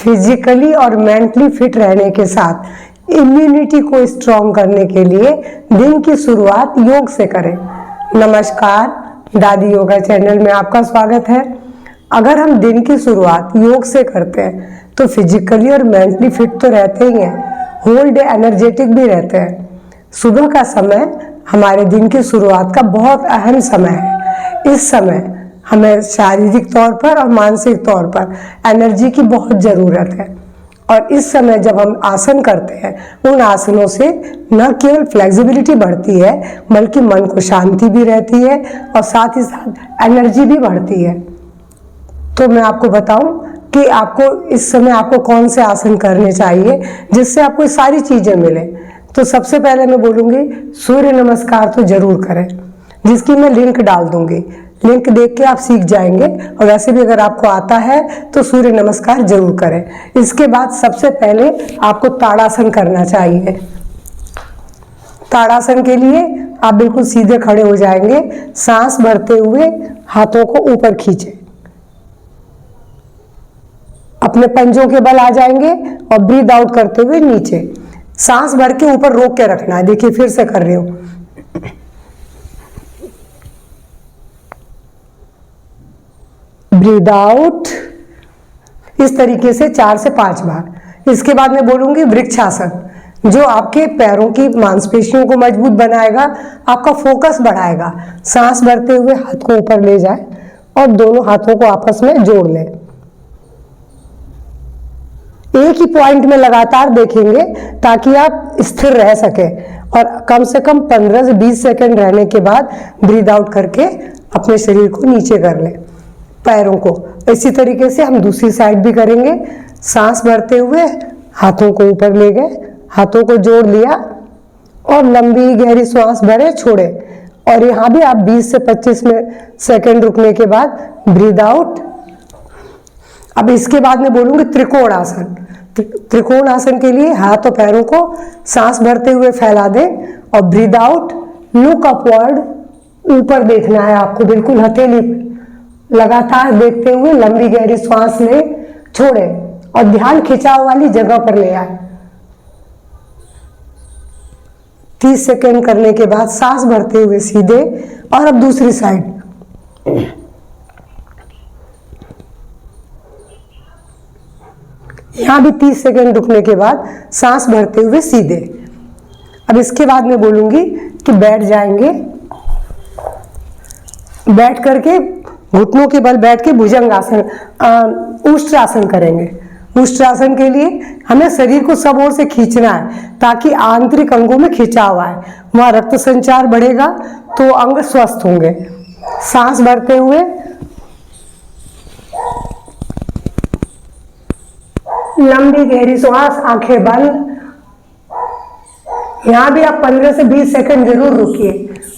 Physically और mentally fit रहने के साथ इम्यूनिटी को स्ट्रॉन्ग करने के लिए दिन की शुरुआत योग से करें। नमस्कार, दादी योगा चैनल में आपका स्वागत है। अगर हम दिन की शुरुआत योग से करते हैं तो फिजिकली और मेंटली फिट तो रहते ही हैं, होल डे एनर्जेटिक भी रहते हैं। सुबह का समय हमारे दिन की शुरुआत का बहुत अहम समय है। इस समय हमें शारीरिक तौर पर और मानसिक तौर पर एनर्जी की बहुत ज़रूरत है, और इस समय जब हम आसन करते हैं उन आसनों से न केवल फ्लेक्सिबिलिटी बढ़ती है बल्कि मन को शांति भी रहती है और साथ ही साथ एनर्जी भी बढ़ती है। तो मैं आपको बताऊं कि आपको इस समय आपको कौन से आसन करने चाहिए जिससे आपको ये सारी चीज़ें मिले। तो सबसे पहले मैं बोलूँगी सूर्य नमस्कार तो ज़रूर करें, जिसकी मैं लिंक डाल दूँगी। लिंक देख के आप सीख जाएंगे, और वैसे भी अगर आपको आता है तो सूर्य नमस्कार जरूर करें। इसके बाद सबसे पहले आपको ताड़ासन करना चाहिए। ताड़ासन के लिए आप बिल्कुल सीधे खड़े हो जाएंगे, सांस भरते हुए हाथों को ऊपर खींचें, अपने पंजों के बल आ जाएंगे और ब्रीद आउट करते हुए नीचे। सांस भर के ऊपर रोक के रखना है। देखिए फिर से कर रही हूं, ब्रीद आउट, इस तरीके से 4 से 5 बार। इसके बाद मैं बोलूंगी वृक्षासन, जो आपके पैरों की मांसपेशियों को मजबूत बनाएगा, आपका फोकस बढ़ाएगा। सांस भरते हुए हाथ को ऊपर ले जाए और दोनों हाथों को आपस में जोड़ लें। एक ही पॉइंट में लगातार देखेंगे ताकि आप स्थिर रह सके, और कम से कम 15 से 20 सेकंड रहने के बाद ब्रीद आउट करके अपने शरीर को नीचे कर लें, पैरों को। इसी तरीके से हम दूसरी साइड भी करेंगे। सांस भरते हुए हाथों को ऊपर ले गए, हाथों को जोड़ लिया और लंबी गहरी सांस भरे, छोड़े। और यहाँ भी आप 20 से 25 सेकंड रुकने के बाद ब्रीद आउट। अब इसके बाद मैं बोलूँगी त्रिकोण आसन। त्रिकोण आसन के लिए हाथ और पैरों को सांस भरते हुए फैला दें और ब्रीद आउट, लुक अपवर्ड, ऊपर देखना है आपको, बिल्कुल हथेली लगातार देखते हुए लंबी गहरी सांस लें, छोड़े और ध्यान खिंचाव वाली जगह पर ले आए। 30 सेकंड करने के बाद सांस भरते हुए सीधे, और अब दूसरी साइड। यहां भी 30 सेकंड रुकने के बाद सांस भरते हुए सीधे। अब इसके बाद मैं बोलूंगी कि बैठ जाएंगे, बैठ करके घुटनों के बल बैठ के भुजंगासन, उष्ट्रासन करेंगे। उष्ट्रासन के लिए हमें शरीर को सब ओर से खींचना है ताकि आंतरिक अंगों में खिंचाव आए, वहां रक्त संचार बढ़ेगा तो अंग स्वस्थ होंगे। सांस भरते हुए लंबी गहरी सांस, आंखें बंद। यहां भी आप 15 से 20 सेकंड जरूर रुकिए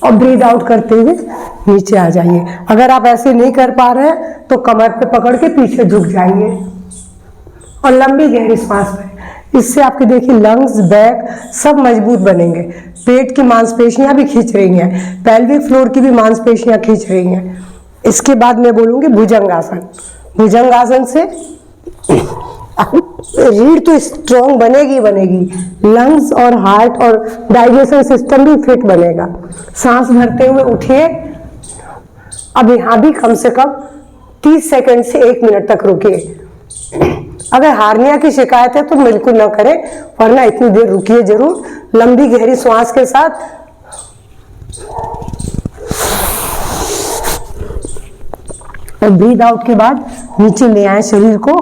और ब्रीद आउट करते हुए नीचे आ जाइए। अगर आप ऐसे नहीं कर पा रहे हैं तो कमर पे पकड़ के पीछे झुक जाइए और लंबी गहरी सांस लें। इससे आपके देखिए लंग्स, बैक सब मजबूत बनेंगे। पेट की मांसपेशियां भी खींच रही हैं, पेल्विक फ्लोर की भी मांसपेशियां खींच रही हैं। इसके बाद मैं बोलूंगी भुजंगासन। भुजंगासन से रीढ़ तो स्ट्रॉन्ग बनेगी बनेगी, लंग्स और हार्ट और डाइजेशन सिस्टम भी फिट बनेगा। सांस भरते हुए उठिए। अब यहाँ भी कम से कम 30 सेकंड से 1 मिनट तक रुकिए। अगर हार्निया की शिकायत है तो बिल्कुल ना करें, वरना इतनी देर रुकिए जरूर। लंबी गहरी सांस के साथ और ब्रीद आउट के बाद नीचे ले आए शरीर को।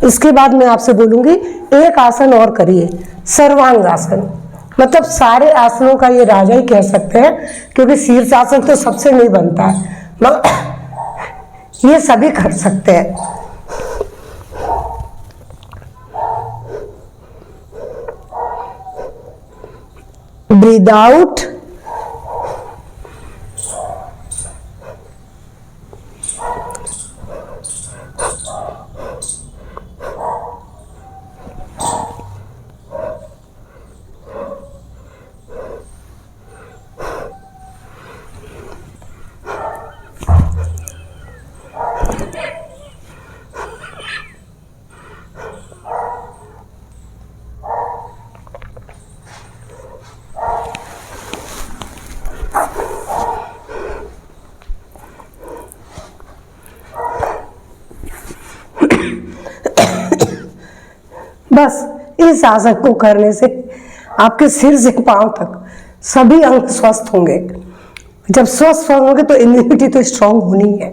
इसके बाद मैं आपसे बोलूंगी एक आसन और करिए, सर्वांग आसन। मतलब सारे आसनों का ये राजा ही कह सकते हैं, क्योंकि शीर्षासन तो सबसे नहीं बनता है, ये सभी कर सकते हैं। ब्रीद आउट, इस आसन को करने से आपके सिर से पांव तक सभी अंग स्वस्थ होंगे। जब स्वस्थ होंगे तो इम्यूनिटी तो स्ट्रांग होनी है,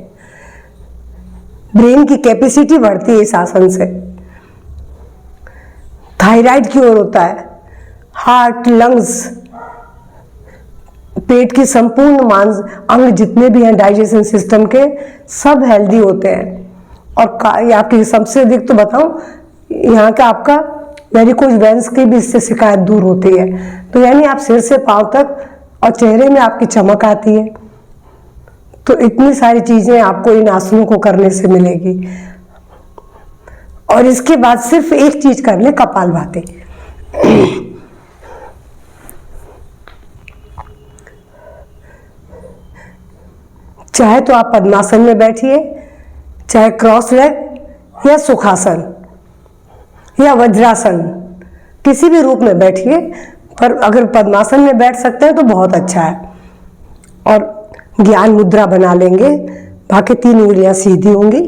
ब्रेन की कैपेसिटी बढ़ती है इस आसन से, थायराइड क्योर होता है, हार्ट, लंग्स, पेट की संपूर्ण मांस अंग जितने भी हैं डाइजेशन सिस्टम के, सब हेल्दी होते हैं। और आपकी सबसे अधिक तो बताऊं, यहाँ का आपका वेरिकोज वेन्स की भी इससे शिकायत दूर होती है। तो यानी आप सिर से पांव तक और चेहरे में आपकी चमक आती है। तो इतनी सारी चीजें आपको इन आसनों को करने से मिलेगी। और इसके बाद सिर्फ एक चीज कर ले, कपालभाति। चाहे तो आप पद्मासन में बैठिए, चाहे क्रॉस लेग या सुखासन या वज्रासन, किसी भी रूप में बैठिए, पर अगर पद्मासन में बैठ सकते हैं तो बहुत अच्छा है। और ज्ञान मुद्रा बना लेंगे, बाकी 3 उंगलियां सीधी होंगी,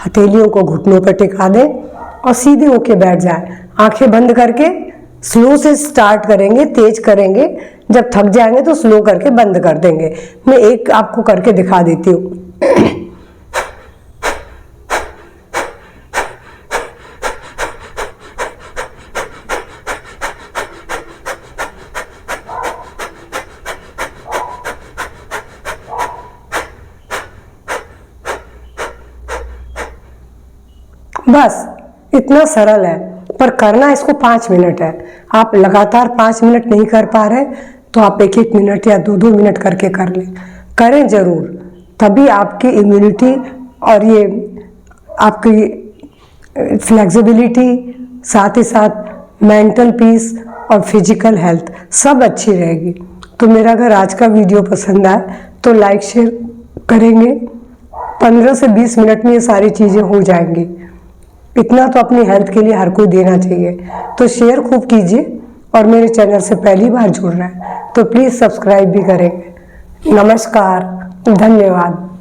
हथेलियों को घुटनों पर टिका दें और सीधे होके बैठ जाए। आंखें बंद करके स्लो से स्टार्ट करेंगे, तेज करेंगे, जब थक जाएंगे तो स्लो करके बंद कर देंगे। मैं एक आपको करके दिखा देती हूँ। बस इतना सरल है, पर करना इसको 5 मिनट है। आप लगातार 5 मिनट नहीं कर पा रहे तो आप 1-1 मिनट या 2-2 मिनट करके कर लें, करें जरूर। तभी आपकी इम्यूनिटी और ये आपकी फ्लेक्सिबिलिटी, साथ ही साथ मेंटल पीस और फिजिकल हेल्थ सब अच्छी रहेगी। तो मेरा अगर आज का वीडियो पसंद आए तो लाइक शेयर करेंगे। 15 से 20 मिनट में ये सारी चीज़ें हो जाएंगी। इतना तो अपनी हेल्थ के लिए हर कोई देना चाहिए। तो शेयर खूब कीजिए, और मेरे चैनल से पहली बार जुड़ रहे हैं तो प्लीज़ सब्सक्राइब भी करेंगे। नमस्कार, धन्यवाद।